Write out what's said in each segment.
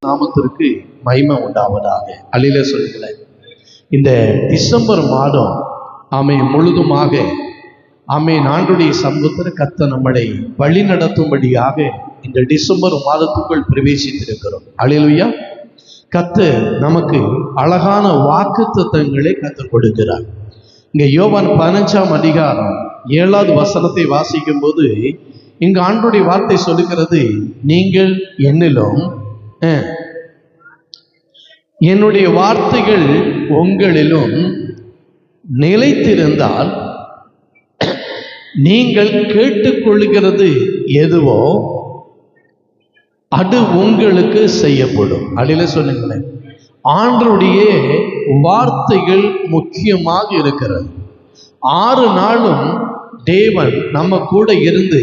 நாமத்திற்கு மகிமை உண்டாவதாக. அல்லேலூயா சொல்லுங்களேன். இந்த டிசம்பர் மாதம் முழுதுமாக ஆண்டுடைய சமூகத்தில் கர்த்தர் நம்மளை வழி நடத்தும்படியாக இந்த டிசம்பர் மாதத்துக்குள் பிரவேசித்திருக்கிறோம். அல்லேலூயா. கர்த்தர் நமக்கு அழகான வாக்குத்தத்தங்களை கர்த்தர் கொடுக்கிறார். இங்க யோவான் 15ஆம் அதிகாரம் 7வது வசனத்தை வாசிக்கும் போது இங்கு ஆண்டவருடைய வார்த்தை சொல்லுகிறது, நீங்கள் என்னிலும் என்னுடைய வார்த்தைகள் உங்களிலும் நிலைத்திருந்தால் நீங்கள் கேட்டுக்கொள்கிறது எதுவோ அது உங்களுக்கு செய்யப்படும். அடியில சொல்லுங்களேன். ஆண்டவருடைய வார்த்தைகள் முக்கியமாக இருக்கிறது. 6 நாளும் தேவன் நம்ம கூட இருந்து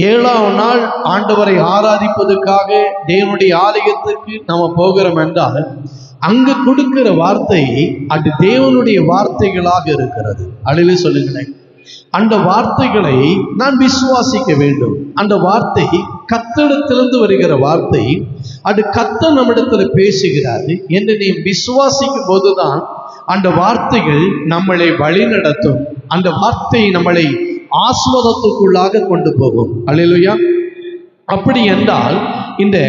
7ஆம் நாள் ஆண்டவரை ஆராதிப்பதற்காக தேவனுடைய ஆலயத்துக்கு நம்ம போகிறோம் என்றால் அங்கு கொடுக்கிற வார்த்தை அது தேவனுடைய வார்த்தைகளாக இருக்கிறது. அடியில சொல்லுங்களேன். அந்த வார்த்தைகளை நான் விசுவாசிக்க வேண்டும். அந்த வார்த்தை கர்த்தரிடத்திலிருந்து வருகிற வார்த்தை, அது கர்த்தர் நம்மிடத்தில் பேசுகிறாரு என்று நீ விசுவாசிக்கும் போதுதான் அந்த வார்த்தைகள் நம்மளை வழி நடத்தும். அந்த வார்த்தை நம்மளை ஆசீர்வாதத்துக்குள்ளாக கொண்டு போகும். அல்லேலூயா. அப்படி என்றால் இந்த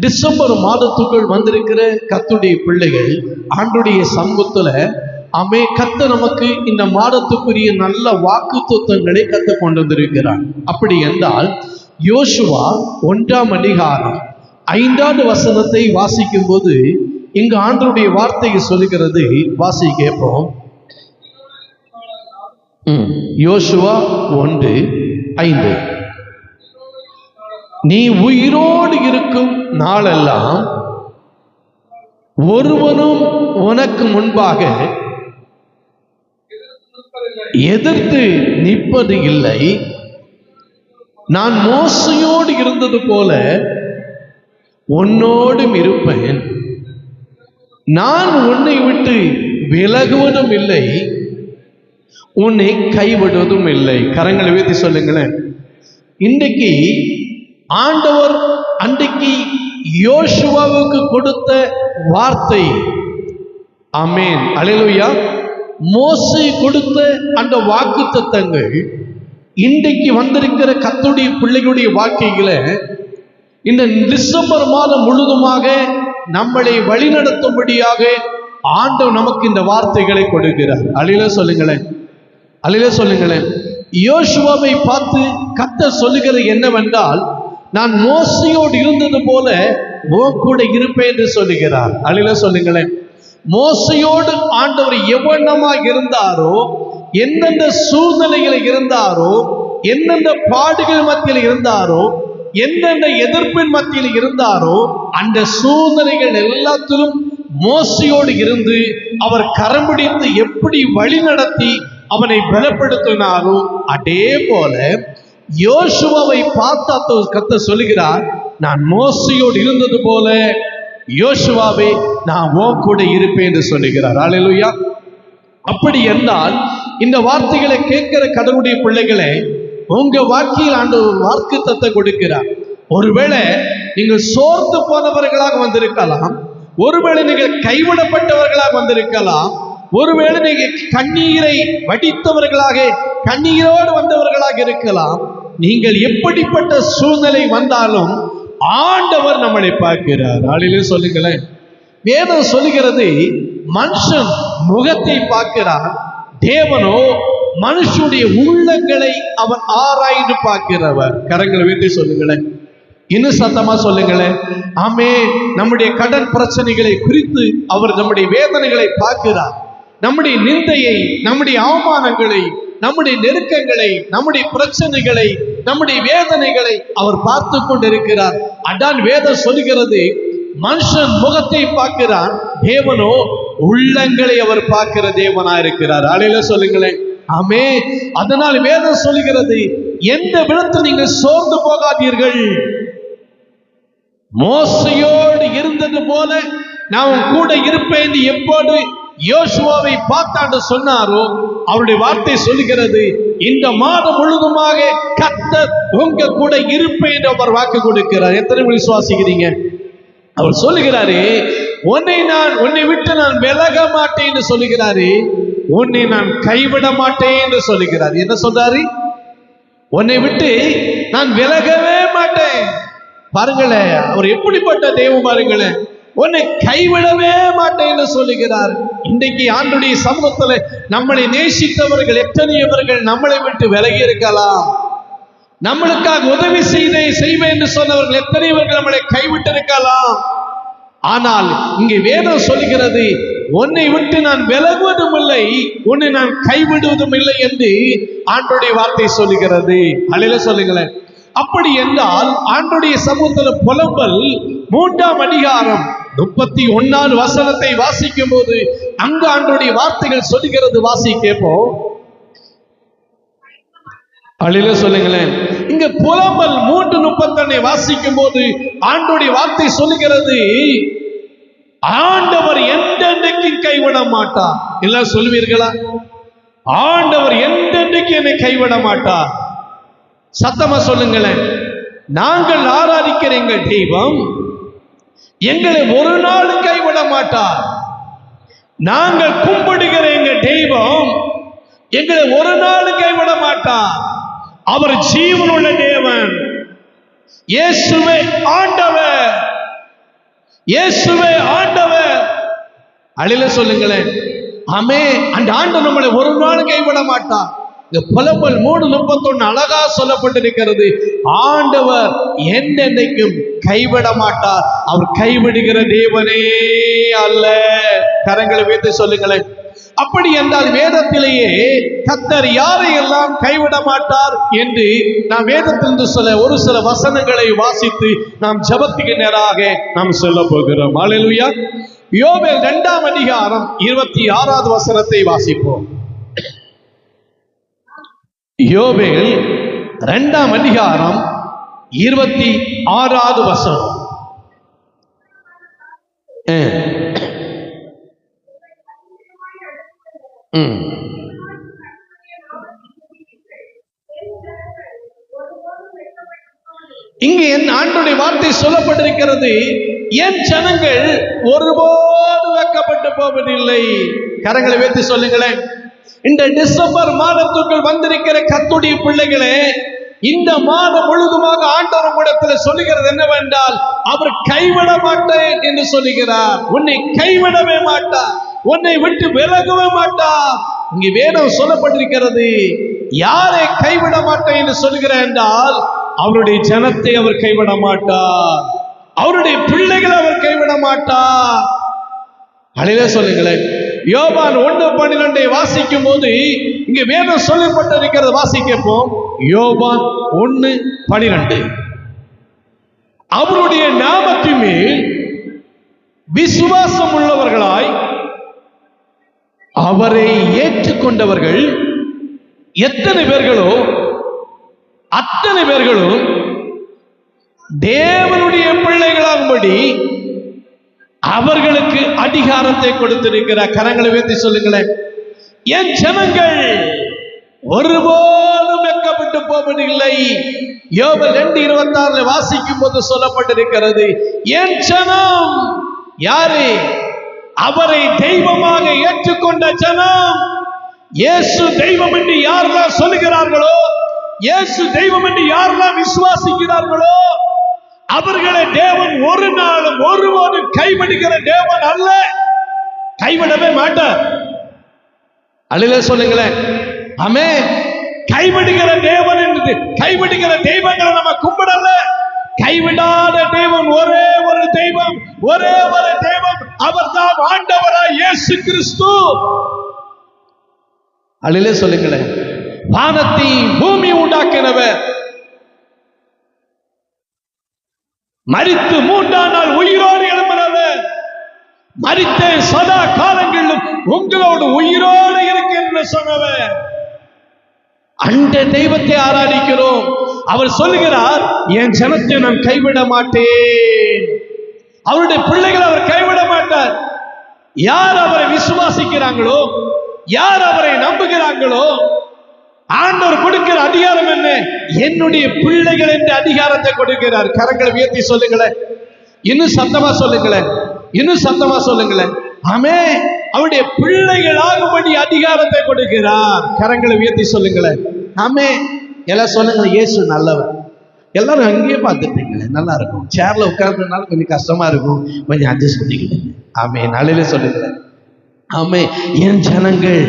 டிசம்பர் மாதத்துக்குள் வந்திருக்கிற கர்த்தருடைய பிள்ளைகள் ஆண்டவருடைய சமூகத்துல கர்த்தர் நமக்கு இந்த மாதத்துக்குரிய நல்ல வாக்குத்தத்தங்களை கர்த்தர் கொண்டு வந்திருக்கிறார். அப்படி என்றால் யோசுவா 1ஆம் அதிகாரம் 5வது வசனத்தை வாசிக்கும் போது இங்கு ஆண்டவருடைய வார்த்தையை சொல்லுகிறது. வாசி கேட்போம். யோசுவா 1:5. நீ உயிரோடு இருக்கும் நாளெல்லாம் ஒருவனும் உனக்கு முன்பாக எதிர்த்து நிற்பது இல்லை. நான் மோசையோடு இருந்தது போல உன்னோடும் இருப்பேன். நான் உன்னை விட்டு விலகுவதும் இல்லை, உன்னை கைவிடுவதும் இல்லை. கரங்களை உயர்த்தி சொல்லுங்களேன். இன்றைக்கு ஆண்டவர் அன்றைக்கு யோசுவாவுக்கு கொடுத்த வார்த்தை, ஆமென் அல்லேலூயா, மோசே கொடுத்த அந்த வாக்குத்தத்தங்கள் இன்றைக்கு வந்திருக்கிற கர்த்தருடைய பிள்ளைகளுடைய வாழ்க்கையில இந்த டிசம்பர் மாதம் முழுதுமாக நம்மளை வழிநடத்தும்படியாக ஆண்டவர் நமக்கு இந்த வார்த்தைகளை கொடுக்கிறார். அல்லேலூயா சொல்லுங்களேன். அல்லேலூயா சொல்லுங்களேன். யோசுவாவை பார்த்து கர்த்தர் சொல்லுகிறது என்னவென்றால், நான் மோசையோடு இருந்தது போல உன் கூட இருப்பேன் என்று சொல்லுகிறார். அல்லேலூயா சொல்லுங்களேன். மோசையோடு ஆண்டவர் எவ்வளமாக இருந்தாரோ, எந்தெந்த சூழ்நிலையில் இருந்தாரோ, எந்தெந்த பாடுகள் மத்தியில் இருந்தாரோ, எந்தெந்த எதிர்ப்பின் மத்தியில் இருந்தாரோ, அந்த சூழ்நிலைகள் எல்லாத்திலும் மோசையோடு இருந்து அவர் கரம் பிடித்து எப்படி வழி நடத்தி அவனை பலப்படுத்தினாரோ, அதே போல யோசுவாவை பார்த்து கர்த்தர் சொல்லுகிறார், நான் மோசையோடு இருந்தது போல யோசுவாவே நான் உன் கூட இருப்பேன் என்று சொல்லுகிறார். அல்லேலூயா. அப்படி என்றால் இந்த வார்த்தைகளை கேட்கிற கடவுளுடைய பிள்ளைகளே, உங்க வாழ்க்கையில் ஆண்டவர் வாக்குத்தத்தத்தை கொடுக்கிறார். ஒருவேளை நீங்கள் சோர்ந்து போனவர்களாக வந்திருக்கலாம், ஒருவேளை நீங்கள் கைவிடப்பட்டவர்களாக வந்திருக்கலாம், ஒருவேளை நீங்கள் கண்ணீரை வடித்தவர்களாக கண்ணீரோடு வந்தவர்களாக இருக்கலாம். நீங்கள் எப்படிப்பட்ட சூழ்நிலை வந்தாலும் ஆண்டவர் நம்மளை பார்க்கிறார். அல்லேலூயா சொல்லுங்களேன். வேதம் சொல்லுகிறது, மனுஷன் முகத்தை பார்க்கிறான், தேவனோ மனுஷனுடைய உள்ளங்களை அவன் ஆராய்ந்து பார்க்கிறவர். கரங்களை வீட்டு சொல்லுங்களேன். இன்னும் சத்தமா சொல்லுங்களேன். நம்முடைய கடன் பிரச்சனைகளை குறித்து அவர் நம்முடைய வேதனைகளை பார்க்கிறார். நம்முடைய நிந்தையை, நம்முடைய அவமானங்களை, நம்முடைய நெருக்கங்களை, நம்முடைய பிரச்சனைகளை, நம்முடைய வேதனைகளை அவர் பார்த்து கொண்டிருக்கிறார். அதான் வேதம் சொல்லுகிறது, மனுஷன் முகத்தை பார்க்கிறான், தேவனோ உள்ளங்களை அவர் பார்க்கிற தேவனா இருக்கிறார். அல்லேலூயா சொல்லுங்களேன். அதனால் வேதம் சொல்லுகிறது, எந்த விதத்தில் நீங்கள் சோர்ந்து போகாதீர்கள். மோசையோடு இருந்தது போல நான் கூட இருப்பேன் எப்போது யோசுவாவை பார்த்தாண்டு சொன்னாரோ, அவருடைய வார்த்தை சொல்லுகிறது, இந்த மாதம் முழுதுமாக கர்த்தர் உங்க கூட இருப்பேன் என்று அவர் வாக்கு கொடுக்கிறார். எத்தனை விசுவாசிக்கிறீங்க? அவர் சொல்லுகிறாரு, உன்னை விட்டு நான் விலக மாட்டேன் என்று சொல்லுகிறாரு, உன்னை நான் கைவிட மாட்டேன் என்று சொல்லுகிறார். என்ன சொல்றாரு? உன்னை விட்டு நான் விலகவே மாட்டேன். பாருங்களேன், அவர் எப்படிப்பட்ட தெய்வம் பாருங்களேன். உன்னை கைவிடவே மாட்டேன் என்று சொல்லுகிறார். இன்றைக்கு ஆண்டுடைய சமூகத்துல நம்மளை நேசித்தவர்கள் எத்தனையவர்கள் நம்மளை விட்டு விலகி இருக்கலாம். நம்மளுக்காக உதவி செய்வேன் என்று சொன்னவர்கள் எத்தனையவர்கள் நம்மளை கைவிட்டு இருக்கலாம். ஆனால் இங்கே வேதம் சொல்லுகிறது, உன்னை விட்டு நான் விலகுவதும் இல்லை, உன்னை நான் கைவிடுவதும் இல்லை என்று ஆண்டோடைய வார்த்தை சொல்லுகிறது. அல்லேலூயா சொல்லுங்களேன். அப்படி என்றால் ஆண்டோடைய சமூகத்தில் புலம்பல் 3ஆம் அதிகாரம் 31வது வசனத்தை வாசிக்கும் போது அங்கு ஆண்டோடைய வார்த்தைகள் சொல்லுகிறது. வாசிக்கப்போ அல்லேலூயா சொல்லுங்களேன். இங்க புலம்பல் 3:31 வாசிக்கும் போது ஆண்டோடைய வார்த்தை சொல்லுகிறது, ஆண்டவர் என்றென்றைக்கும் கைவிட மாட்டார். எல்லாம் சொல்லுவீர்களா? ஆண்டவர் என்றென்றைக்கும் என்னை கைவிட மாட்டார். சத்தமா சொல்லுங்களேன். நாங்கள் ஆராதிக்கிற எங்கள் தெய்வம் எங்களை ஒரு நாளும் கைவிட மாட்டார். நாங்கள் கும்பிடுகிற எங்கள் தெய்வம் எங்களை ஒரு நாளும் கைவிட மாட்டார். அவர் ஜீவனுள்ள தேவன். இயேசுவே ஆண்டவர், இயேசுவே ஆண்டவர். அல்லேலூயா சொல்லுங்களேன். ஆமே. அந்த ஆண்டவர் நம்மளை ஒரு நாள் கைவிட மாட்டார். இந்த புலம்பல் 3:31 அழகா சொல்லப்பட்டிருக்கிறது. ஆண்டவர் என்னைக்கும் கைவிட மாட்டார். அவர் கைவிடுகிற தேவனே அல்ல. கரங்களை வைத்து சொல்லுங்களேன். அப்படி என்றால் வேதத்திலேயே கர்த்தர் யாரையெல்லாம் கைவிட மாட்டார் என்று நாம் வேதத்திலிருந்து ஒரு சில வசனங்களை வாசித்து நாம் ஜெபத்துக்கு நேராக நாம் சொல்ல போகிறோம். அல்லேலூயா. யோவேல் 2ஆம் அதிகாரம் 26வது வசனத்தை வாசிப்போம். யோவேல் 2ஆம் அதிகாரம் 26வது வசனம். இங்கே என் ஆண்டோடைய வார்த்தை சொல்லப்பட்டிருக்கிறது, என் ஜனங்கள் ஒருபோது வெட்கப்பட்டு போவதில்லை. கரங்களை வைத்து சொல்லுங்களேன். இந்த டிசம்பர் மாதத்துக்குள் வந்திருக்கிற கர்த்தருடைய பிள்ளைகளே, இந்த மாதம் முழுதுமாக ஆண்டவர் உங்களிடத்தில் சொல்லுகிறது என்னவென்றால், அவர் கைவிட மாட்டேன் என்று சொல்லுகிறார். உன்னை கைவிடவே மாட்டார், உன்னை விட்டு விலகவே மாட்டார். இங்கே வேதம் சொல்லப்பட்டிருக்கிறது, யாரை கைவிட மாட்டேன் என்று சொல்லுகிறார் என்றால், அவருடைய ஜனத்தை அவர் கைவிட மாட்டார், அவருடைய பிள்ளைகளை அவர் கைவிட மாட்டார். அல்லேலூயா சொல்லுங்களேன். யோவான் 1:12 வாசிக்கும் போது இங்கே வேதம் சொல்லப்பட்டிருக்கிறது. வாசிக்கப்போம். யோவான் 1:12. அவருடைய நாமத்தின் மேல் விசுவாசம் உள்ளவர்களாய் அவரை ஏற்றுக்கொண்டவர்கள் எத்தனை பேர்களோ அத்தனை பேர்களும் தேவனுடைய பிள்ளைகளாகும்படி அவர்களுக்கு அதிகாரத்தை கொடுத்திருக்கிறார். கரங்களை உயர்த்தி சொல்லுங்களேன். என் ஜனங்கள் ஒருபோதும் வெட்கப்பட்டு போவதில்லை. யோவேல் 2:26 வாசிக்கும் போது சொல்லப்பட்டிருக்கிறது, என் ஜனம் யாரு? அவரை தெய்வமாக ஏற்றுக்கொண்ட ஜனம். இயேசு தெய்வம் என்று யாரெல்லாம் சொல்லுகிறார்களோ, இயேசு தெய்வம் என்று யாரெல்லாம் விசுவாசிக்கிறார்களோ, அவர்களை தேவன் ஒரு நாளும் ஒருவரு கைவிடுகிற தேவன் அல்ல. கைவிடவே மாட்டார். அல்லேலூயா சொல்லுங்களேன். ஆமென். கைவிடுகிற தேவன் என்று கைவிடுகிற தெய்வங்களை நம்ம கும்பிடல. கைவிடாத தேவன் ஒரே ஒரு தெய்வம், ஒரே ஒரு தெய்வம். அவர்தான் ஆண்டவராய் இயேசு கிறிஸ்து. அல்லேலூயா சொல்லுங்களேன். வானத்தை பூமி உண்டாக்கினவர், மரித்து 3ஆம் நாள் உயிரோடு எழும்பினவர், மரித்த சதா காலங்களிலும் உங்களோடு உயிரோடு இருக்கின்ற சொன்னவர். அந்த தெய்வத்தை ஆராதிக்கிறோம். அவர் சொல்லுகிறார், என் ஜனத்தை நான் கைவிட மாட்டேன். அவருடைய பிள்ளைகளை அவர் கைவிட மாட்டார். யார் அவரை விசுவாசிக்கிறாங்களோ, யார் அவரை நம்புகிறாங்களோ, ஆண்டவர் கொடுக்கிற அதிகாரம் என்ன? என்னுடைய பிள்ளைகள் என்ற அதிகாரத்தை கொடுக்கிறார். கரங்களை உயர்த்தி சொல்லுங்களேன். இன்னும் சத்தமா சொல்லுங்களேன், இன்னும் சத்தமா சொல்லுங்களேன். ஆமே, அவருடைய பிள்ளைகளாகும்படி அதிகாரத்தை கொடுக்கிறார். கரங்களை உயர்த்தி சொல்லுங்களேன். ஆமே, எல்லாம் சொல்லுங்களேன். இயேசு நல்லவர். எல்லாரும் அங்கேயே பார்த்துட்டீங்களேன், நல்லா இருக்கும். சேர்ல உட்கார்ந்ததுனால கொஞ்சம் கஷ்டமா இருக்கும், கொஞ்சம் அட்ஜஸ்ட் பண்ணிக்கிட்டேன். ஆமே, நாளையில சொல்லுங்களேன். ஆமே, என் ஜனங்கள்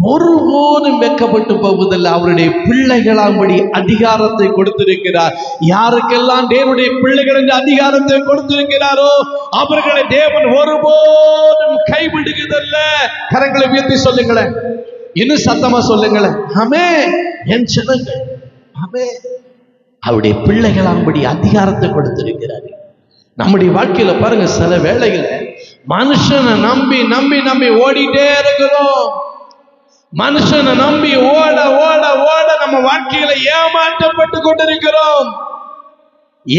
ஒருபோதும் வெட்கப்பட்டு போவதில்லை, அவருடைய பிள்ளைகளாகும்படி அதிகாரத்தை கொடுத்திருக்கிறார். யாருக்கெல்லாம் தேவனுடைய பிள்ளைகள் என்ற அதிகாரத்தை கொடுத்திருக்கிறாரோ அவர்களை தேவன் ஒருபோதும் கைவிடுகிறதில்லை. கரங்களை உயர்த்தி சொல்லுங்களேன், இன்னும் சத்தமா சொல்லுங்களேன். ஆமே, என் ஜனங்கள், ஆமே, அவருடைய பிள்ளைகளாகும்படி அதிகாரத்தை கொடுத்திருக்கிறார். நம்முடைய வாழ்க்கையில பாருங்க, சில வேளைகளை மனுஷனை நம்பி நம்பி நம்பி ஓடிட்டே இருக்கிறோம். மனுஷனை நம்பி ஓட ஓட ஓட நம்ம வாழ்க்கையில ஏமாற்றப்பட்டு கொண்டிருக்கிறோம்.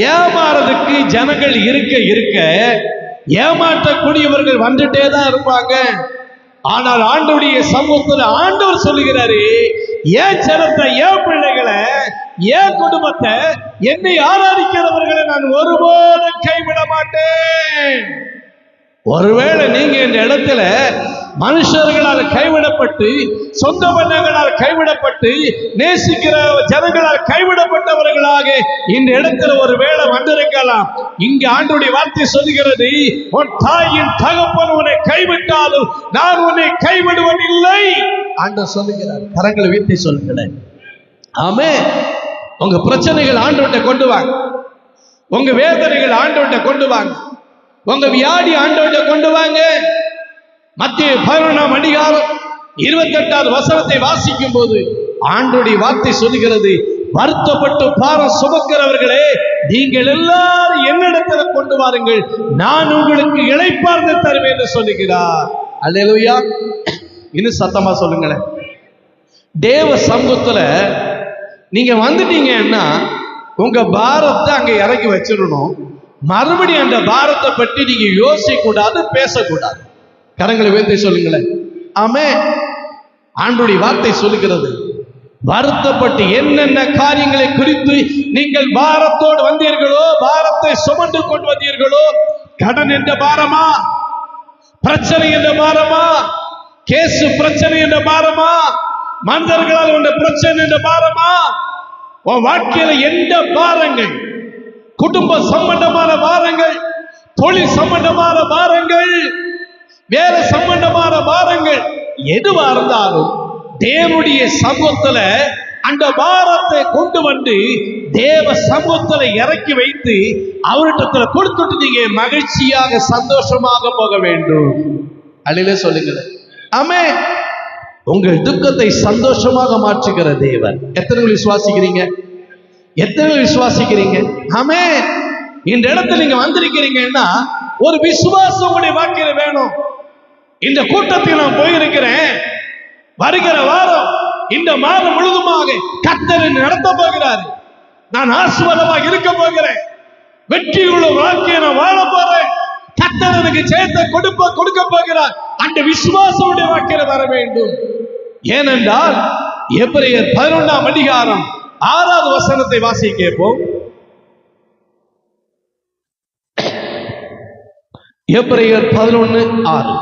ஏமாறதுக்கு ஜனங்கள் இருக்க இருக்க ஏமாற்றக்கூடியவர்கள் வந்துட்டே தான் இருப்பாங்க. ஆனால் ஆண்டவருடைய சமூகத்தில் ஆண்டவர் சொல்லுகிறாரு, ஏன் ஜனத்தை, ஏன் பிள்ளைகளை, ஏன் குடும்பத்தை, என்னை ஆராதிக்கிறவர்களை நான் ஒருபோதும் கைவிட மாட்டேன். ஒருவேளை நீங்க இந்த இடத்துல மனுஷர்களால் கைவிடப்பட்டு, சொந்த பந்தங்களால் கைவிடப்பட்டு, நேசிக்கிற ஜனங்களால் கைவிடப்பட்டவர்களாக இந்த இடத்துல ஒரு வேளை வந்திருக்கலாம். இங்க ஆண்டவருடைய வார்த்தை சொல்லுகிறது, உன் தாயின் தகப்பன் உன்னை கைவிட்டாலும் நான் உன்னை கைவிடுவதில்லை. ஆண்டவர் சொல்லுகிறார். கரங்களை வீட்டி சொல்லுங்களேன். ஆமே, உங்க பிரச்சனைகள் ஆண்டவர்கிட்ட கொண்டு வாங்க, உங்க வேதனைகள் ஆண்டவர்கிட்ட கொண்டு வாங்க, உங்க வியாதி ஆண்டவர்கிட்ட கொண்டு வாங்க. மத்திய 11ஆம் அதிகாரம் 28வது வசனத்தை வாசிக்கும் போது ஆண்டவருடைய வார்த்தை சொல்லுகிறது, வருத்தப்பட்டு பாரம் சுமக்கிறவர்களே, நீங்கள் எல்லாரும் என்னிடத்துல கொண்டு வாருங்கள், நான் உங்களுக்கு இளைப்பாறுதலை தருவேன் என்று சொல்லுகிறார். அல்லேலூயா. இன்னும் சத்தமா சொல்லுங்களேன். தேவ சமூகத்துல நீங்க வந்துட்டீங்கன்னா உங்க பாரத்தை அங்க இறக்கி வச்சிடணும். மறுபடியும் அந்த பாரத்தை பற்றி நீங்க யோசிக்க கூடாது, பேசக்கூடாது. கரங்களை உயர்த்தி சொல்லுங்களேன். ஆமே, ஆண்டவருடைய வார்த்தை சொல்லுகிறது, வருத்தப்பட்டு என்னென்ன காரியங்களை குறித்து நீங்கள் பாரத்தோடு வந்தீர்களோ, பாரத்தை சுமந்து கொண்டு வந்தீர்களோ, கடன் என்ற பாரமா, பிரச்சனை என்ற பாரமா, கேசு பிரச்சனை என்ற பாரமா, மனிதர்களால் உள்ள பிரச்சனை என்ற பாரமா, உன் வாழ்க்கையில எந்த பாரங்கள், குடும்ப சம்பந்தமான பாரங்கள், தொழில் சம்பந்தமான பாரங்கள், வேற சம்பந்தமான பாரங்கள் எதுவா இருந்தாலும் தேவனுடைய சமூகத்துல அந்த பாரத்தை கொண்டு வந்து தேவ சமூகத்துல இறக்கி வைத்து அவரிடத்துல கொடுத்துட்டு நீங்க மகிழ்ச்சியாக சந்தோஷமாக போக வேண்டும். அல்லேலூயா சொல்லுங்க. ஆமே, உங்கள் துக்கத்தை சந்தோஷமாக மாற்றுகிற தேவன். எத்தனை விசுவாசிக்கிறீங்க? எத்தனை விசுவாசிக்கிறீங்க? ஆமே, இந்த இடத்துல நீங்க வந்திருக்கிறீங்கன்னா ஒரு விசுவாசம் உங்களுடைய வாழ்க்கையில வேணும். இந்த கூட்டத்தில் நான் போயிருக்கிறேன், வருகிற வாரம் இந்த மாதம் முழுதுமாக கர்த்தர் நடத்த போகிறார், நான் ஆசீர்வாதமாக இருக்க போகிறேன், வெற்றியுள்ள வாழ்க்கையை நான் வாழ போறேன், கர்த்தர் எனக்கு ஜெயத்தை கொடுக்க போகிறார். அந்த விசுவாசம் உடைய வாழ்க்கையில வர வேண்டும். ஏனென்றால் எபிரேயர் 11ஆம் அதிகாரம் 6வது வசனத்தை வாசி கேட்போம். எபிரேயர் 11:6.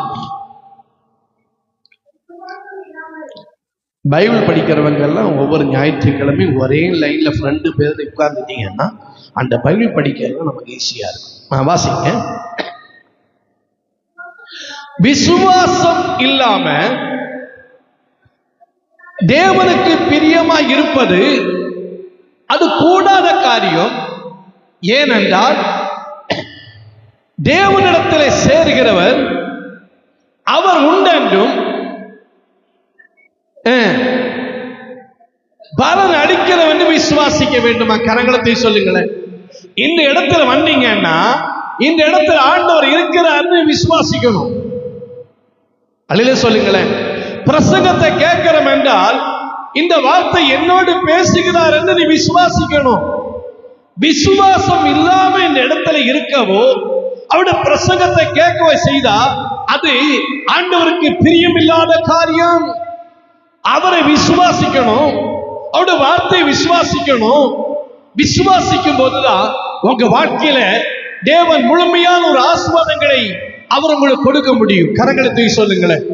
பைபிள் படிக்கிறவங்க எல்லாம் ஒவ்வொரு ஞாயிற்றுக்கிழமையும் ஒரே லைன்ல 2 பேர் உட்கார்ந்துட்டீங்கன்னா அந்த பைபிள் படிக்கலாம் நமக்கு ஈஸியா இருக்கும். வாசிங்க. விசுவாசம் இல்லாம தேவனுக்கு பிரியமா இருப்பது அது கூடாத காரியம். ஏனென்றால் தேவனிடத்திலே சேருகிறவர் அவர் உண்டென்றும் பலன் அளிக்கிறவன் விசுவாசிக்க வேண்டுமா? கரங்களத்தை சொல்லுங்களேன். இந்த இடத்துல வந்தீங்கன்னா இந்த இடத்துல ஆண்டவர் இருக்கிறார்னு விசுவாசிக்கணும். அல்லேலூயா சொல்லுங்களேன். பிரசங்கத்தை கேட்கிறோம் என்றால் இந்த வார்த்தை என்னோடு பேசுகிறார் என்று நீ விசுவாசிக்கணும். விசுவாசம் இல்லாம இந்த இடத்துல இருக்கவோ அவருடைய பிரசங்கத்தை கேட்கவோ செய்தா அது ஆண்டவருக்கு பிரியமில்லாத காரியம். அவரை விசுவாசிக்கணும், அவருடைய வார்த்தையை விசுவாசிக்கணும். விசுவாசிக்கும் போதுதான் உங்க வாழ்க்கையில தேவன் முழுமையான ஒரு ஆசீர்வாதங்களை அவர் உங்களுக்கு கொடுக்க முடியும். கரங்களை தூக்கி சொல்லுங்களேன்.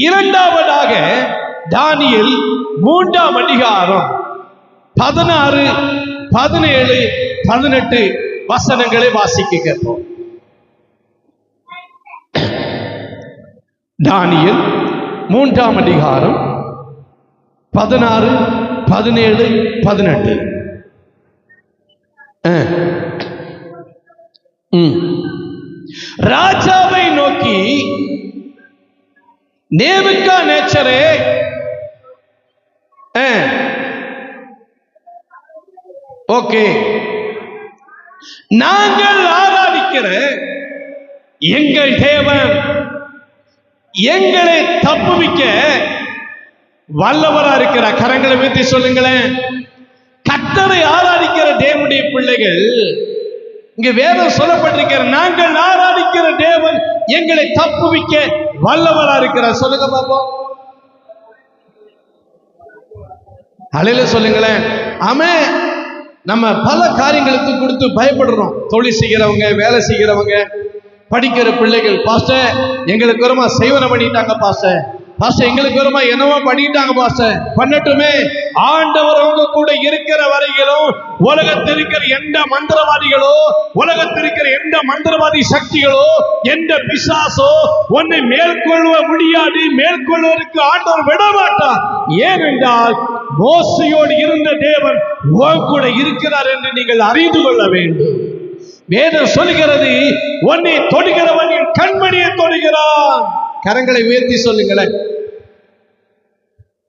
இரண்டாவதாக தானியேல் 3ஆம் அதிகாரம் 16, 17, 18 வசனங்களை வாசிக்க கேட்போம். தானியேல் 3ஆம் அதிகாரம் 16, 17, 18. ராஜாவை நோக்கி, நேபுகாத்நேச்சரே, ஓகே, நாங்கள் ஆராதிக்கிற எங்கள் தேவன் எங்களை தப்புவிக்க வல்லவரா இருக்கிற. கரங்களை வைத்து சொல்லுங்களேன். கர்த்தரை ஆராதிக்கிற தேவனுடைய பிள்ளைகள், இங்க வேதம் சொல்லப்பட்டிருக்கிற நாங்கள் ஆராதிக்கிற தேவன் எங்களை தப்புவிக்க வல்லவரா இருக்கிறார். சொல்லுங்க பாப்போம். அலையில சொல்லுங்களேன். ஆமென். நம்ம பல காரியங்களுக்கு கொடுத்து பயப்படுறோம். தொழில் செய்கிறவங்க, வேலை செய்கிறவங்க, படிக்கிற பிள்ளைகள், பாஸ்டர் எங்களுக்கு வருமா செய்வன பண்ணிட்டாங்க, பாஸ்டர் எங்களுக்கு வருமா என்னவோ பண்ணிட்டாங்க, பாஸ்டர் பண்ணட்டுமே. ஆண்டவர் அவங்க கூட இருக்கிற வரையிலும் உலகத்தில் இருக்கிற எந்த மந்திரவாதிகளோ, உலகத்தில் இருக்கிற எந்த மந்திரவாதி சக்திகளோ, எந்த பிசாசோ உன்னை மேற்கொள்ள முடியாது. மேற்கொள்வதற்கு ஆண்டவர் விட மாட்டார். ஏனென்றால் மோசையோடு இருந்த தேவன் உன் கூட இருக்கிறார் என்று நீங்கள் அறிந்து கொள்ள வேண்டும். வேதம் சொல்கிறது, உன்னை தொடுகிறவன் என் கண்மணியை தொடுகிறான். கரங்களை உயர்த்தி சொல்லுங்களேன்.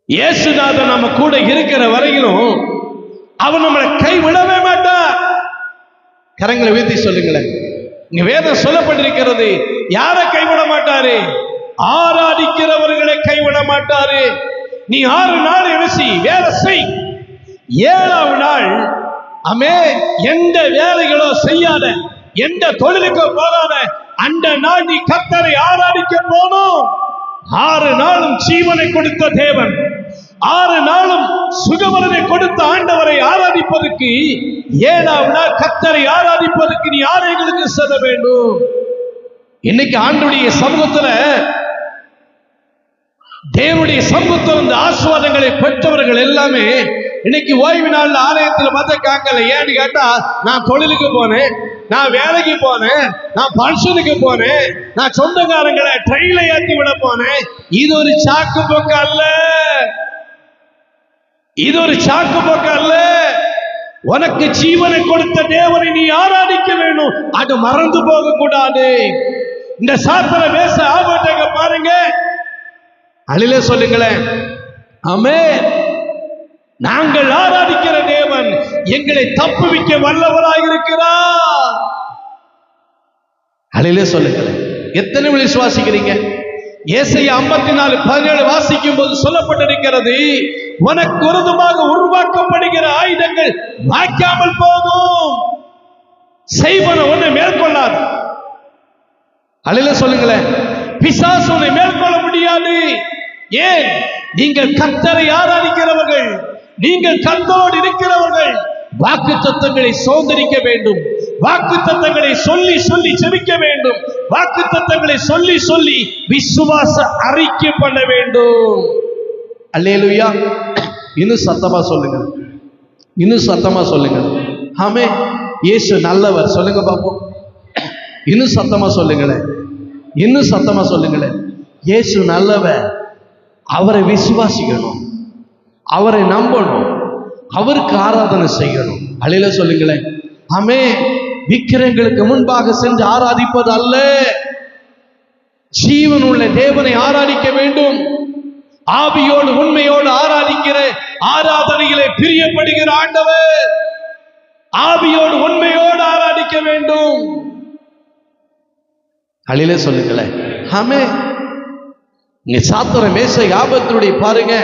இயேசுநாதன் நம்ம கூட இருக்கிற வரையிலும் அவன் நம்மளை கைவிடவே மாட்டார். கரங்களை உயர்த்தி சொல்லுங்களேன். இங்க வேதம் சொல்லப்பட்டிருக்கிறது, யாரை கைவிட மாட்டாரு? ஆராதிக்கிறவர்களை கைவிட மாட்டாரு. நீ 6 நாள் எழுசி வேலை செய், 7ஆம் நாள் எந்த வேலைகளோ செய்யாத, எந்த தொழிலுக்கோ போகாத, அந்த நாள் நீ கர்த்தரை ஆராதிக்க போனோம். 6 நாளும் ஜீவனை கொடுத்த தேவன், 6 நாளும் சுகவரனை கொடுத்த ஆண்டவரை ஆராதிப்பதற்கு, 7ஆம் நாள் கர்த்தரை ஆராதிப்பதற்கு நீ ஆலயங்களுக்கு செல்ல வேண்டும். இன்னைக்கு ஆண்டுடைய சமூகத்துல, தேவனுடைய சமூகத்தில் இந்த ஆசீர்வாதங்களை பெற்றவர்கள் எல்லாமே இன்னைக்கு ஓய்வு நாள் ஆலயத்தில் பார்த்த காக்கல. ஏன்னு கேட்டா, நான் தொழிலுக்கு போனேன், நான் வேலைக்கு போனேன், நான் பங்கனுக்கு போனேன், நான் சொந்தக்காரங்களை ட்ரெயின்ல ஏற்றி விட போனேன். இது ஒரு சாக்கு போக்கு அல்ல, இது ஒரு சாக்கு போக்கு அல்ல. உனக்கு ஜீவனை கொடுத்த தேவனை நீ ஆராதிக்க வேண்டும். அது மறந்து போக கூடாது. இந்த சாத்திர பேச ஆபத்தை பாருங்க. அழில சொல்லுங்களேன். ஆமென். நாங்கள் ஆராதிக்கிற தேவன் எங்களை தப்புவிக்க வல்லவராக இருக்கிறார். அழில சொல்லுங்களேன். எத்தனை விசுவாசிக்கிறீங்க? ஏசாயா 54:17 வாசிக்கும் போது சொல்லப்பட்டிருக்கிறது, உனக்கு விரோதமாக உருவாக்கப்படுகிற ஆயுதங்கள் வாய்க்காமல் போகும், செய்வன உன்னை மேற்கொள்ளாது. அழில சொல்லுங்களேன். பிசாசு உன்னை மேற்கொள்ள முடியாது. ஏன்? நீங்கள் கர்த்தரை ஆராதிக்கிறவர்கள், நீங்கள் கர்த்தரோடு இருக்கிறவர்கள் வாக்குத்தத்தங்களை சுதந்திரிக்க வேண்டும். வாக்குத்தத்தங்களை சொல்லி சொல்லி ஜெபிக்க வேண்டும். வாக்குத்தத்தங்களை சொல்லி சொல்லி விசுவாச அறிக்கை பண்ண வேண்டும். அல்லேலூயா. இன்னும் சத்தமா சொல்லுங்க, இன்னும் சத்தமா சொல்லுங்க. ஆமே, இயேசு நல்லவர். சொல்லுங்க பாப்போம். இன்னும் சத்தமா சொல்லுங்களேன், இன்னும் சத்தமா சொல்லுங்களேன். இயேசு நல்லவர். அவரை விசுவாசிக்கணும், அவரை நம்பணும், அவருக்கு ஆராதனை செய்யணும். அழில சொல்லுங்களேன். ஆமே. விக்கிரங்களுக்கு முன்பாக சென்று ஆராதிப்பது அல்ல, ஜீவன் உள்ள தேவனை ஆராதிக்க வேண்டும். ஆவியோடு உண்மையோடு ஆராதிக்கிற ஆராதனையிலே பிரியப்படுகிற ஆண்டவர் ஆவியோடு உண்மையோடு ஆராதிக்க வேண்டும். அழில சொல்லுங்களேன். ஆமே. இங்க சாத்திர மேசை ஆபத்துடைய பாருங்க,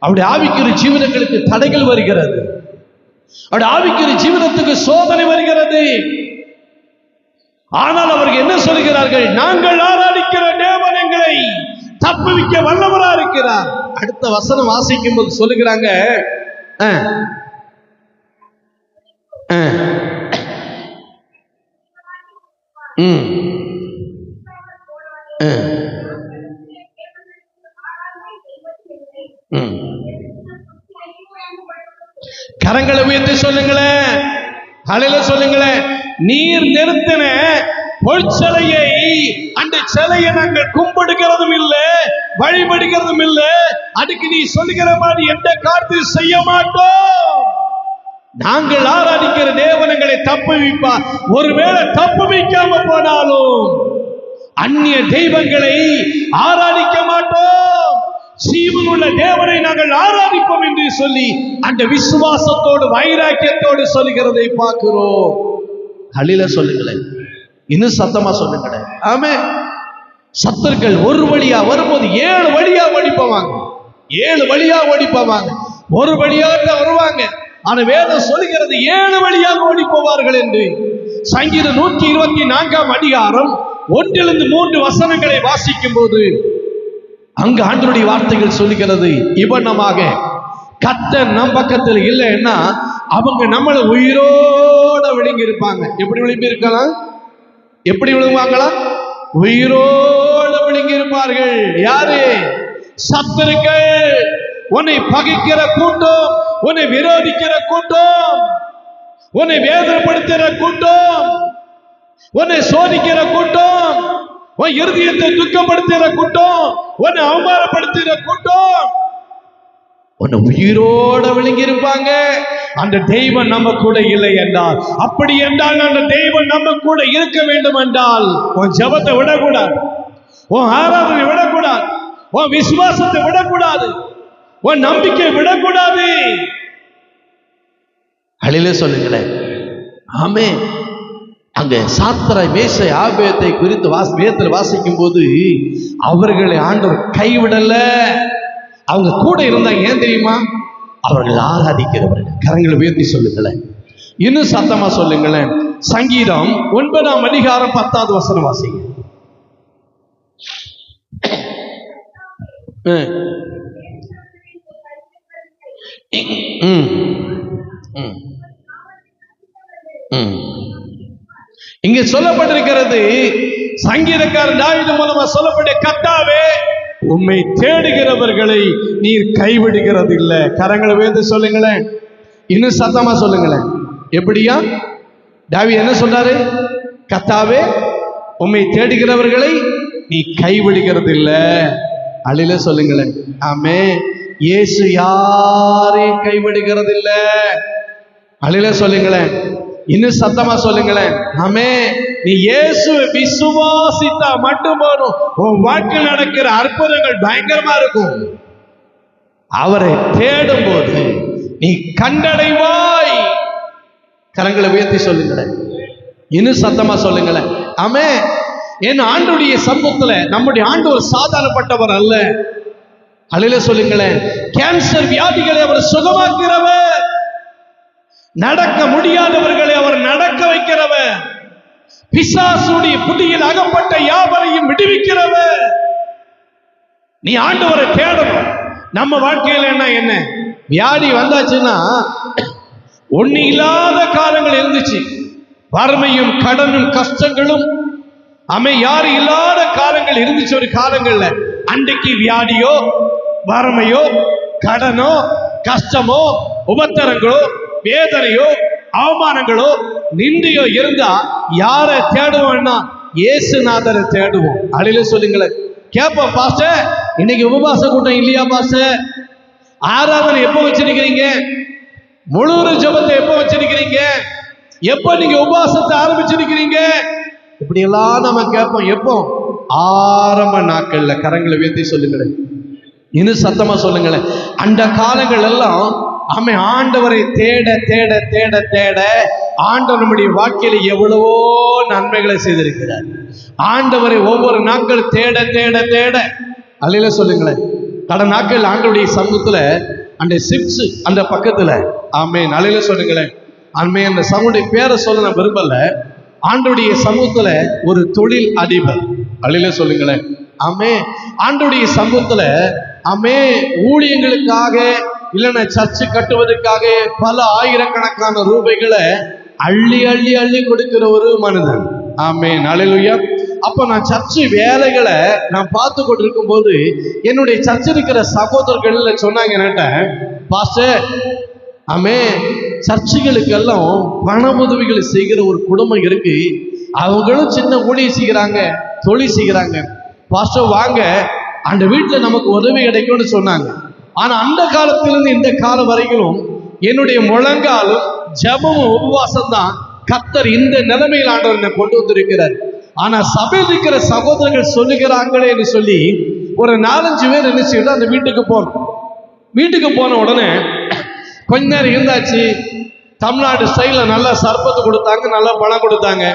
அவருடைய ஆவிக்குரிய ஜீவனங்களுக்கு தடைகள் வருகிறது, அவருடைய ஆவிக்குரிய ஜீவனத்துக்கு சோதனை வருகிறது. ஆனால் அவர்கள் என்ன சொல்கிறார்கள்? நாங்கள் ஆராதிக்கிற தேவன் எங்களை தப்புவிக்க வல்லவரா இருக்கிறார். அடுத்த வசனம் வாசிக்கும் போது சொல்லுகிறாங்க, ம் ம் கரங்களை உயர்த்தி சொல்லுங்களேன், ஹல்லேலூயா சொல்லுங்களேன். நீர் நிறுத்தின பொற்சிலையை, அந்த சிலையை நாங்கள் கும்பிடுகிறதும் இல்லை, வழிபடுகிறதும் இல்லை. அதுக்கு நீ சொல்லுகிற மாதிரி எந்த காரியத்தையும் செய்ய மாட்டோம். நாங்கள் ஆராதிக்கிற தேவனங்களை தப்புவிப்பார். ஒருவேளை தப்புவிக்காம போனாலும் அந்நிய தெய்வங்களை ஆராதிக்க மாட்டோம். ஜீவனுள்ள தேவனை நாங்கள் ஆராதிப்போம் என்று சொல்லி அந்த விசுவாசத்தோடு வைராக்கியத்தோடு சொல்லுகிறதை பார்க்கிறோம். ஹல்லேலூயா சொல்லுங்களேன், இன்னும் சத்தமா சொல்லுங்களேன். ஆமென். சத்துருக்கள் ஒரு வழியா வரும்போது 7 வழியா ஓடி போவாங்க, 7 வழியா ஓடி போவாங்க. ஒரு வழியாக தான் வருவாங்க, ஆனா வேதம் சொல்லுகிறது 7 வழியாக ஓடி போவார்கள் என்று. சங்கீதம் 124 அதிகாரம் 1-3 வசனங்களை வாசிக்கும் போது அங்கு ஆண்டவருடைய வார்த்தைகள் சொல்லுகிறது, இவனமாக கர்த்தர் நம் பக்கத்தில் இல்லைன்னா அவங்க நம்மளை உயிரோட விழுங்கி இருப்பாங்க. எப்படி விழுங்கி இருக்கலாம்? எப்படி விழுங்குவாங்களா? உயிரோட விழுங்கி இருப்பார்கள். யாரு? சத்துருக்கள். உன்னை பகைக்கிற கூட்டம், உன்னை விரோதிக்கிற கூட்டம், உன்னை வேதனைப்படுத்துகிற கூட்டம், உன்னை சோதிக்கிற கூட்டம், உன் இருதயத்தை துக்கப்படுத்துகிற கூட்டம், உன்னை அவமானப்படுத்துகிற கூட்டம் உன்னை உயிரோட விழுங்கி இருப்பாங்க. அந்த தெய்வம் நம்ம கூட இல்லை என்றால், அப்படி என்றால் அந்த தெய்வம் நம்ம கூட இருக்க வேண்டும் என்றால் உன் ஜெபத்தை விடக்கூடாது, உன் ஆராதனை விடக்கூடாது, உன் விசுவாசத்தை விடக்கூடாது, உன் நம்பிக்கை விடக்கூடாது. ஹல்லேலூயா சொல்லுங்களேன். ஆமென். அங்க சாத்ராக் மேஷாக் ஆபேத்தை குறித்து வேதத்தில் வாசிக்கும் போது அவர்களை ஆண்டவர் கைவிடல. அவங்க கூட இருந்தாங்க. ஏன் தெரியுமா? அவர்கள் ஆராதிக்கிறவர்கள். கரங்களை உயர்த்தி சொல்லுங்களேன், இன்னும் சத்தமா சொல்லுங்களேன். சங்கீதம் 9 அதிகாரம் 10 வசனம் வாசிங்க. இங்க சொல்லப்பட்டிருக்கிறது, சங்கீதக்காரன் தாவீது மூலமா சொல்லப்பட்ட, கர்த்தாவே உம்மை தேடுகிறவர்களை நீர் கைவிடுகிறது இல்லை. கரங்களை உயர்த்தி சொல்லுங்களேன், இன்னும் சத்தமா சொல்லுங்களேன். எப்படியா தாவீது என்ன சொல்றாரு? கர்த்தாவே உம்மை தேடுகிறவர்களை நீ கைவிடுகிறது இல்லை. ஹல்லேலூயா சொல்லுங்களேன். ஆமென். இயேசு யாரையும் கைவிடுகிறது இல்லை. ஹல்லேலூயா சொல்லுங்களேன், இன்னும் சத்தமா சொல்லுங்களேன். ஆமென். நீ இயேசுவை விசுவாசித்தா மட்டும் போதும், உன் வாழ்க்கையில் நடக்கிற அற்புதங்கள் பயங்கரமா இருக்கும். அவரை தேடும் போது நீ கண்டடைவாய். கரங்களை உயர்த்தி சொல்லுங்களேன், இன்னும் சத்தமா சொல்லுங்களேன். ஆமென். என் ஆண்டுடைய சமூகத்துல நம்முடைய ஆண்டு ஒரு சாதாரணப்பட்டவர் அல்ல. ஹல்லேலூயா சொல்லுங்களேன். கேன்சர் வியாதிகளை அவர் சுகமாக்கிறவர், நடக்க முடியாதவர்களை அவர் நடக்க வைக்கிறவர், பிசாசுடைய புதியில் அகப்பட்ட யாவரையும் விடுவிக்கிறவர். நீ ஆண்டவரை தேடணும். நம்ம வாழ்க்கையில் என்ன வியாதி வந்தாச்சுன்னா, ஒண்ணு இல்லாத காலங்கள் இருந்துச்சு, வறுமையும் கடனும் கஷ்டங்களும் யாரும் இல்லாத காலங்கள் இருந்துச்சு. ஒரு காலங்கள்ல அன்றைக்கு வியாதியோ வறுமையோ கடனோ கஷ்டமோ உபத்திரங்களோ வேதனையோ அவமானங்களோ நிந்தையோ இருந்தா யாரை தேடுவோம்னா இயேசுநாதரை தேடுவோம். ஹல்லேலூயா சொல்லுங்களேன். கேட்போம், பாஸ்டர் இன்னைக்கு உபவாச கூட்டம் இல்லையா பாஸ்டர்? ஆராதனை எப்போ வச்சிருக்கிறீங்க? முழு ஜெபத்தை எப்போ வச்சிருக்கிறீங்க? எப்போ நீங்க உபவாசத்தை ஆரம்பிச்சிருக்கிறீங்க? இப்படி எல்லாம் நம்ம கேட்போம். எப்போ? ஆரம்ப நாட்கள்ல. கரங்களை உயர்த்தி சொல்லுங்களேன், இன்னும் சத்தமா சொல்லுங்களேன். அந்த காலங்கள் எல்லாம் ஆண்டவரை தேட தேட தேட தேட ஆண்டவர் நம்முடைய வாழ்க்கையில எவ்வளவோ நன்மைகளை செய்திருக்கிறார். ஆண்டவரை ஒவ்வொரு நாட்கள் தேட தேட தேட. அல்லையில சொல்லுங்களேன். கடந்த நாட்கள் ஆண்டவருடைய சமூகத்துல அந்த சிப்ஸ் அந்த பக்கத்துல ஆமென். அல்லையில சொல்லுங்களேன். ஆமே. அந்த சமூகடைய பேரை சொல்ல நான் விரும்பல. ஆண்டவருடைய சமூகத்துல ஒரு தொழில் அதிபர். அல்லையில சொல்லுங்களேன். ஆமே. ஆண்டவருடைய சமூகத்துல ஊழியங்களுக்காக இல்லைன்னா சர்ச்சு கட்டுவதற்காக பல ஆயிரக்கணக்கான ரூபாய்களை அள்ளி அள்ளி அள்ளி கொடுக்கிற ஒரு மனிதன். ஆமென், ஹல்லேலூயா. அப்ப நான் சர்ச்சு வேலைகளை நான் பார்த்து கொண்டு இருக்கும் போது என்னுடைய சர்ச்சில் இருக்கிற சகோதரர்கள் சொன்னாங்க என்கிட்ட, பாஸ்டர், சர்ச்சுகளுக்கெல்லாம் பண உதவிகளை செய்கிற ஒரு குடும்பம் இருக்கு, அவங்களும் சின்ன ஊழியம் செய்கிறாங்க, தொழில் செய்கிறாங்க, பாஸ்டர் வாங்க, அந்த வீட்டில் நமக்கு உதவி கிடைக்கும்னு சொன்னாங்க. ஆனா அந்த காலத்திலிருந்து இந்த காலம் வரைக்கும் என்னுடைய முழங்காலும் ஜெபமும் உபவாசம் தான் கர்த்தர் இந்த நிலைமையில் ஆண்டவர் என்னை கொண்டு வந்திருக்கிறார். ஆனா சபையில் இருக்கிற சகோதரர்கள் சொல்லுகிறாங்களே என்று சொல்லி ஒரு 4-5 பேர் என்ன செய்யணும், அந்த வீட்டுக்கு போனோம். வீட்டுக்கு போன உடனே கொஞ்ச நேரம் இருந்தாச்சு, தமிழ்நாடு ஸ்டைல நல்லா சர்பத்து கொடுத்தாங்க, நல்லா பணம் கொடுத்தாங்க.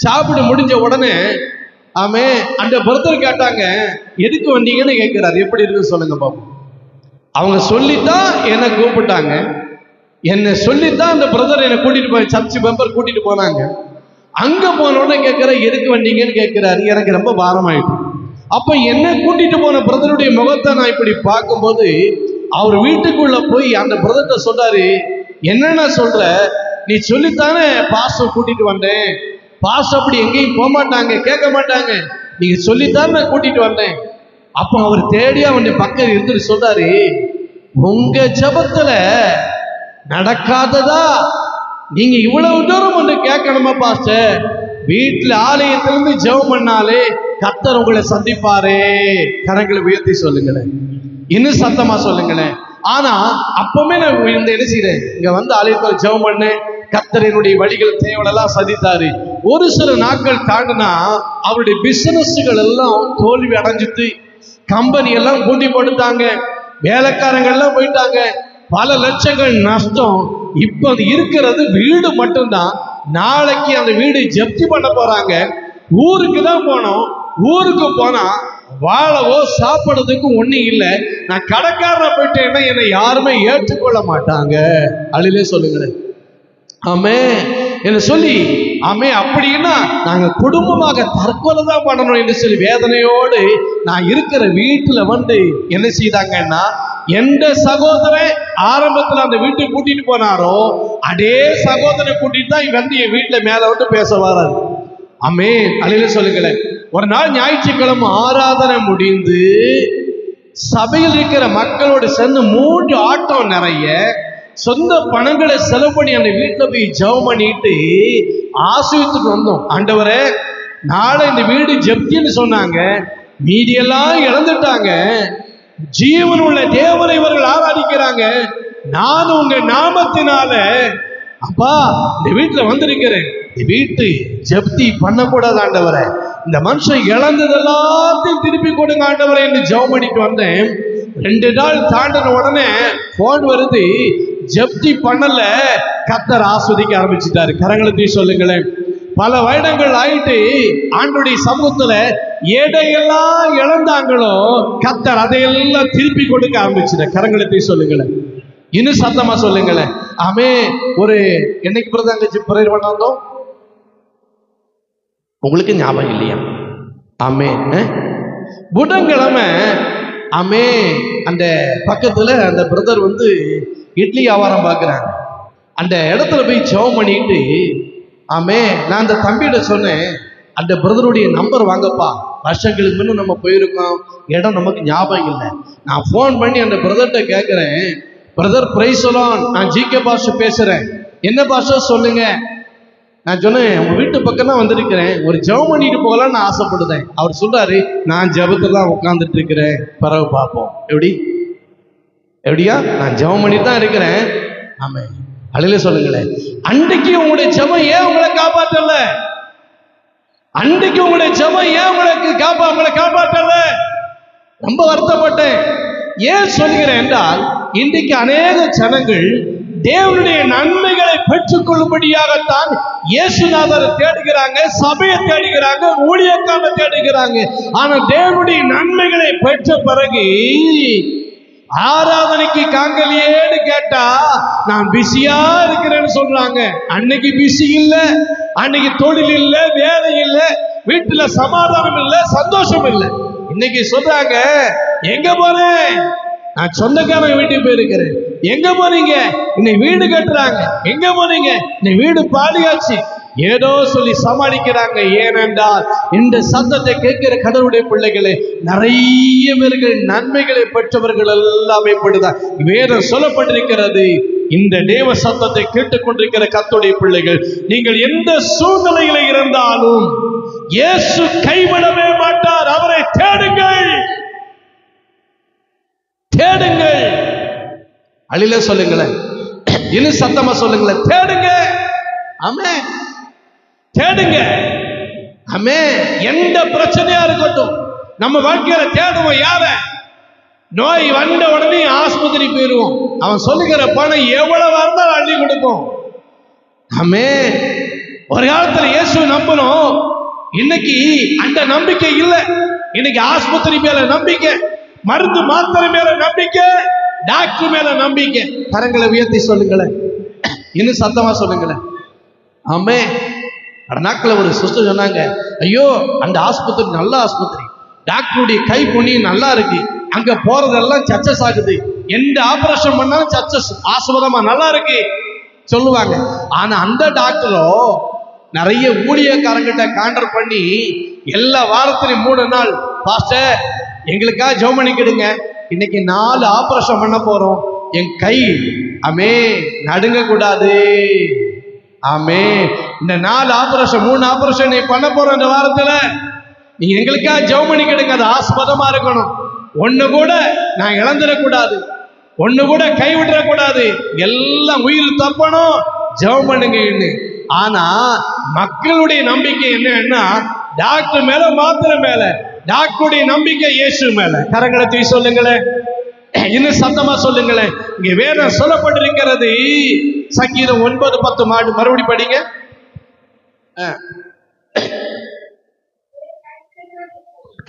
சாப்பிட்டு முடிஞ்ச உடனே அந்த பிரதர் கேட்டாங்க, எதுக்கு வந்தீங்கன்னு கேட்கிறாரு. எப்படி இருக்குன்னு சொல்லுங்க பாப்போம். அவங்க சொல்லித்தான் என்னை கூப்பிட்டாங்க, என்னை சொல்லித்தான் அந்த பிரதர் என்னை கூட்டிட்டு போய் சர்ச் மெம்பர் கூட்டிட்டு போனாங்க. அங்க போன உடனே கேட்கிற, எதுக்கு வந்தீங்கன்னு கேட்கிறாரு. எனக்கு ரொம்ப பாரமாயிட்டு. அப்ப என்ன கூட்டிட்டு போன பிரதருடைய முகத்தை நான் இப்படி பார்க்கும்போது அவர் வீட்டுக்குள்ள போய் அந்த பிரதர்கிட்ட சொல்றாரு, என்னன்னா சொல்ற, நீ சொல்லித்தானே பாஸ்டர் கூட்டிட்டு வந்தேன், பாஸ்டர் அப்படி எங்கேயும் போக மாட்டாங்க, கேட்க மாட்டாங்க, நீங்க சொல்லித்தான் நான் கூட்டிட்டு வந்தேன். அப்போ அவர் தேடி அவனுடைய பக்கம் இருந்துட்டு சொல்றாரு, உங்க ஜபத்துல நடக்காததா நீங்க இவ்வளவு தூரம் வந்து கேட்கணுமா பாஸ்டர்? வீட்டுல ஆலயத்திலிருந்து ஜெபம் பண்ணாலே கர்த்தர் உங்களை சந்திப்பாரே. கரங்களை உயர்த்தி சொல்லுங்களேன், இன்னும் சத்தமா சொல்லுங்களேன். ஆனா அப்பவுமே நான் இந்த என்ன செய்யறேன், இங்க வந்து ஆலயத்தில் ஜெபம் பண்ணேன், கர்த்தர் என்னுடைய வழிகள் தேவையெல்லாம் சந்தித்தாரு. ஒரு சில நாட்கள் தாண்டினா அவருடைய பிசினஸ்கள் எல்லாம் தோல்வி அடைஞ்சிட்டு, கம்பெனி எல்லாம் பூட்டி போட்டுட்டாங்க, வேலைக்காரங்க எல்லாம் போயிட்டாங்க, பல லட்சங்கள் நஷ்டம். இப்ப இருக்கிறது வீடு மட்டும்தான். நாளைக்கு அந்த வீடு ஜப்தி பண்ண போறாங்க. ஊருக்கு தான் போனோம், ஊருக்கு போனா வாழவோ சாப்பிடுறதுக்கு ஒண்ணும் இல்லை. நான் கடைக்காரரை போயிட்டேன்னா என்னை யாருமே ஏற்றுக்கொள்ள மாட்டாங்க. அழிலே சொல்லுங்களேன், என்று சொல்லி அப்படின்னா நாங்க குடும்பமாக தற்கொலை தான் பண்ணணும் என்று சொல்லி வேதனையோடு நான் இருக்கிற வீட்டுல வந்து என்ன செய்தாங்கன்னா, எந்த சகோதரன் ஆரம்பத்துல அந்த வீட்டுக்கு கூட்டிட்டு போனாரோ அதே சகோதரனை கூட்டிட்டு தான் வந்து என் வீட்டுல மேல வந்து பேச வராது. அழில சொல்லுங்களேன். ஒரு நாள் ஞாயிற்றுக்கிழமை ஆராதனை முடிந்து சபையில் இருக்கிற மக்களோடு சேர்ந்து 3 ஆட்டம் நிறைய சொந்த பணங்களை செலவு பண்ணி அந்த வீட்டுல போய் ஜெபம் பண்ணிட்டு ஆசீர்வதித்துட்டு வந்தோம். ஆண்டவரே, நாளை இந்த வீடு ஜப்தின்னு சொன்னாங்க, மீதியெல்லாம் இழந்துட்டாங்க, ஜீவன் உள்ள தேவனை இவர்கள் ஆராதிக்கிறாங்க, நான் உங்க நாமத்தினால அப்பா இந்த வீட்டுல வந்திருக்கிறேன், இந்த வீட்டு ஜப்தி பண்ணக்கூடாது ஆண்டவரே, இந்த மனுஷன் இழந்ததெல்லாத்தையும் திருப்பி கொடுங்க ஆண்டவரே என்று ஜெபம் பண்ணிட்டு வந்தேன். 2 நாள் தாண்டின உடனே போன் வருது, ஜப்தி பண்ணல, கர்த்தர் ஆஸ்வதிக்க ஆரம்பிச்சுட்டாரு. கரங்களை தூக்கி சொல்லுங்களேன். பல வருடங்கள் ஆயிட்டு ஆண்டுடைய சமூகத்துல எதையெல்லாம் இழந்தாங்களோ கர்த்தர் அதையெல்லாம் திருப்பி கொடுக்க ஆரம்பிச்சுட்டார். கரங்களை தூக்கி சொல்லுங்களேன், இன்னும் சத்தமா சொல்லுங்களேன். ஒரு என்னைக்கு பிரதாங்க பிரேயர் பண்ண வந்தோம், உங்களுக்கு ஞாபகம் இல்லையா? புதன்கிழமை அந்த பக்கத்துல அந்த பிரதர் வந்து இட்லி வியாபாரம் பார்க்குறாங்க. அந்த இடத்துல போய் ஜெபம் பண்ணிட்டு நான் அந்த தம்பிகிட்ட சொன்னேன், அந்த பிரதருடைய நம்பர் வாங்கப்பா, வருஷங்களுக்கு முன்னும் நம்ம போயிருக்கோம், இடம் நமக்கு ஞாபகம் இல்லை. நான் ஃபோன் பண்ணி அந்த பிரதர்கிட்ட கேட்குறேன், பிரதர் பிரைஸ் சொல்லலாம், நான் ஜிகே பாஷை பேசுறேன், என்ன பாஷை சொல்லுங்க. நான் சொன்னேன், உங்க வீட்டு பக்கம் தான் வந்திருக்கிறேன், ஒரு ஜெபம் பண்ணிட்டு போகலான்னு நான் ஆசைப்படுதேன். அவர் சொல்றாரு, நான் ஜெபத்தெல்லாம் உட்காந்துட்டு இருக்கிறேன், பிறகு பார்ப்போம். எப்படியா நான் ஜெபம் பண்ணிட்டு தான் இருக்கிறேன். அழில சொல்லுங்களேன். அன்றைக்கு உங்களுடைய ஜெபம் ஏன் உங்களை காப்பாற்றல? அன்றைக்கு உங்களுடைய ஜெபம் ஏன் உங்களை காப்பாற்றல? ரொம்ப வருத்தப்பட்டேன். ஏன் சொல்கிறேன் என்றால், இன்றைக்கு அநேக ஜனங்கள் தேவனுடைய நன்மைகளை பெற்றுக் கொள்ளும்படியாகத்தான் இயேசுநாதரை தேடுகிறாங்க, சபையை தேடுகிறாங்க, ஊழியக்காரரை தேடுகிறாங்க. ஆனா தேவனுடைய நன்மைகளை பெற்ற பிறகு ஆராதனைக்கு காங்கலியேன்னு கேட்டா நான் பிஸியா இருக்கிறேன்னு சொல்றாங்க. அன்னைக்கு பிஸி இல்ல, அன்னைக்கு தொழில் இல்ல, வேலை இல்ல, வீட்டுல சமாதானம் இல்ல, சந்தோஷம் இல்ல. இன்னைக்கு சொல்றாங்க, எங்க போறேன், நான் சொந்தக்காரங்க வீட்டுக்கு போயிருக்கிறேன். எங்க போறீங்க? இன்னைக்கு வீடு கட்டுறாங்க. எங்க போறீங்க? இன்னைக்கு வீடு பாலியாச்சு. ஏதோ சொல்லி சமாளிக்கிறாங்க. ஏனென்றால் இந்த சத்தத்தை கேட்கிற கடவுளுடைய பிள்ளைகளே, நிறைய பேர்கள் நன்மைகளை பெற்றவர்கள் எல்லாமே இப்படிதான். வேதம் சொல்லப்பட்டிருக்கிறது, இந்த தேவ சத்தத்தை கேட்டுக்கொண்டிருக்கிற கர்த்தருடைய பிள்ளைகள், நீங்கள் எந்த சூழ்நிலையில இருந்தாலும் இயேசு கைவிடவே மாட்டார். அவரை தேடுங்கள், தேடுங்கள். அழில சொல்லுங்களேன், இன்னும் சத்தமா சொல்லுங்களேன், தேடுங்க. ஆமென், தேடுங்க. ஆமென். எந்த பிரச்சனையா இருக்கட்டும், நம்ம வாழ்க்கையில தேடுவோம். யார? நோய் வந்த உடனே ஆஸ்பத்திரி போயிருவோம். அவன் சொல்லுகிற பணம் எவ்வளவு இருந்தாலும் அள்ளி கொடுப்போம். ஆமென். ஒரு காலத்துல இயேசு நம்பணும், இன்னைக்கு அந்த நம்பிக்கை இல்லை. இன்னைக்கு ஆஸ்பத்திரி மேல நம்பிக்கை, மருந்து மாத்திரை மேல நம்பிக்கை, டாக்டர் மேல நம்பிக்கை. கரங்களை உயர்த்தி சொல்லுங்களேன், இன்னும் சத்தமா சொல்லுங்களேன். ஆமே. நாட்கள் ஒரு சிஸ்டர் சொன்னாங்க, ஐயோ அந்த ஆஸ்பத்திரி நல்ல ஆஸ்பத்திரி, டாக்டருடைய கை புண்ணியம் நல்லா இருக்கு, அங்க போறதெல்லாம் சக்சஸ் ஆகுது, எந்த ஆபரேஷன் பண்ணாலும் சக்சஸ், ஆஸ்பதமா நல்லா இருக்கு சொல்லுவாங்க. ஆனா அந்த டாக்டரோ நிறைய ஊழியக்காரங்கிட்ட கான்ட்ராக்ட் பண்ணி எல்லா வாரத்திலையும் 3 நாள், பாஸ்டர் எங்களுக்காக ஜெபம் பண்ணிக்கிடுங்க, இன்னைக்கு 4 ஆபரேஷன் பண்ண போறோம், என் கை ஆமே நடுங்க கூடாது, ஆமே இந்த 4 ஆபரேஷன் 3 ஆபரேஷன் நீ பண்ண போறோம் இந்த வாரத்துல, நீங்க எங்களுக்காக ஜெபம் பண்ணிக்கிடுங்க, அது ஆஸ்பதமா இருக்கணும், ஒண்ணு கூட நான் இழந்துடக்கூடாது, ஒண்ணு கூட கைவிடக்கூடாது, எல்லாம் உயிர் தப்பணும், ஜெபம் பண்ணுங்க. ஆனா மக்களுடைய நம்பிக்கை என்னன்னா டாக்டர் மேல மாத்திரை மேல, டாக்டருடைய நம்பிக்கை இயேசு மேல. கரங்களை தூக்கி சொல்லுங்களேன், இன்னும் சத்தமா சொல்லுங்களேன். இங்க வேதம் சொல்லப்பட்டிருக்கிறது, சங்கீதம் 9:10 மறுபடி படிங்க.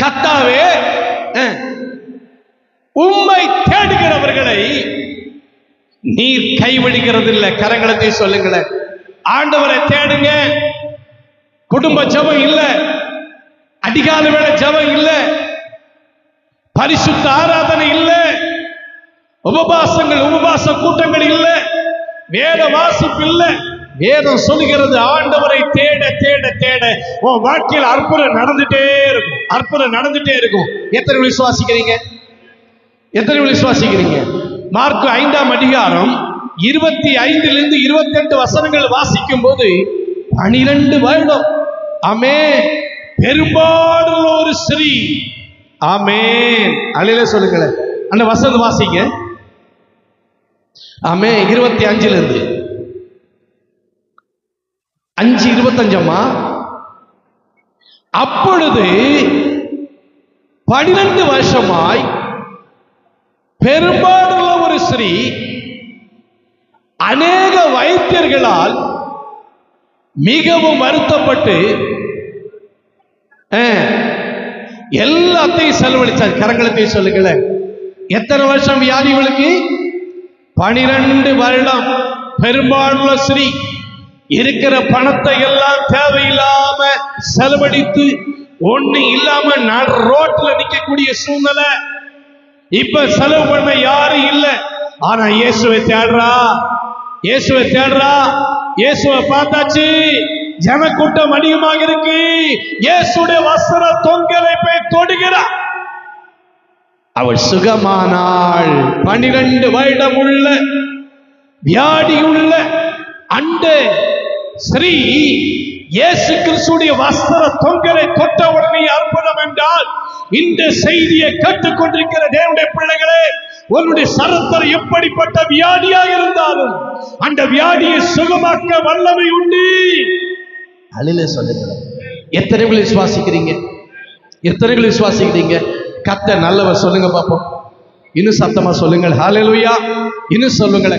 கர்த்தாவே உம்மை தேடுகிறவர்களை நீர் கைவிடுகிறது இல்லை. கரங்களை தூக்கி சொல்லுங்களேன், ஆண்டவரை தேடுங்க. குடும்ப ஜெபம் இல்ல, அதிகாலை வேளை ஜெபம் இல்ல, பரிசுத்த ஆராதனை இல்ல, உபவாசங்கள் உபவாச கூட்டங்கள் இல்ல, வேத வாசிப்பு இல்ல. வேதம் சொல்லுகிறது, ஆண்டவரை தேட தேட தேட உன் வாழ்க்கையில் அற்புதம் நடந்துட்டே இருக்கும், அற்புதம் நடந்துட்டே இருக்கும். எத்தனை விசுவாசிக்கிறீங்க? எத்தனை விசுவாசிக்கிறீங்க? மார்க்கு 5ஆம் அதிகாரம் 25 - 28 வசனங்கள் வாசிக்கும் போது 12 வருடம் ஆமே பெரும்பாடுள்ள ஒரு ஸ்ரீ, ஆமே அழில சொல்லுங்களேன், அந்த வசனம் வாசிங்க. ஆமே 25 5:25. அப்பொழுது 12 வருஷமாய் பெரும்பாடுள்ள ஒரு ஸ்ரீ அநேக வைத்தியர்களால் மிகவும் வருத்தப்பட்டு எல்லாத்தையும் செலவழிச்சார். கரங்களை சொல்லுங்களேன், எத்தனை வருஷம் வியாதிகளுக்கு? 12 வருடம். பெரும்பாலுள்ள ஸ்ரீ இருக்கிற பணத்தை எல்லாம் தேவையில்லாம செலவழித்து ஒண்ணு இல்லாம ரோட்ல நிக்கக்கூடிய சூழ்நிலை. இப்ப செலவு பண்ண யாரும் இல்ல, ஆனா இயேசுவை தேடுறா, இயேசுவை தேடுறா, இயேசுவை பார்த்தாச்சு, ஜனக்கூட்டம் அதிகமாக இருக்கு, இயேசுடைய வஸ்திர தொங்கலை போய் தொடுகிறார், அவள் சுகமானாள். 12 வருடம் உள்ள வியாதி உள்ள அந்த ஸ்ரீ இயேசு கிறிஸ்துடைய வஸ்திர தொங்கலை தொட்ட உடனே அற்புதம் என்றால், இந்த செய்தியை கேட்டுக்கொண்டிருக்கிற தேவனுடைய பிள்ளைகளே, உன்னுடைய சரத்தர் எப்படிப்பட்ட வியாதியாக இருந்தாலும் அந்த வியாதியை சுகமாக்க வல்லமை உண்டு. அழில சொல்லுங்களேன், எத்தனை பேர் விசுவாசிக்கிறீங்க? எத்தனை பேர் விசுவாசிக்கிறீங்க? கர்த்தர் நல்லவர் சொல்லுங்க பாப்போம். இன்னும் சத்தமா சொல்லுங்கள், ஹல்லேலூயா. இன்னும் சொல்லுங்களேன்.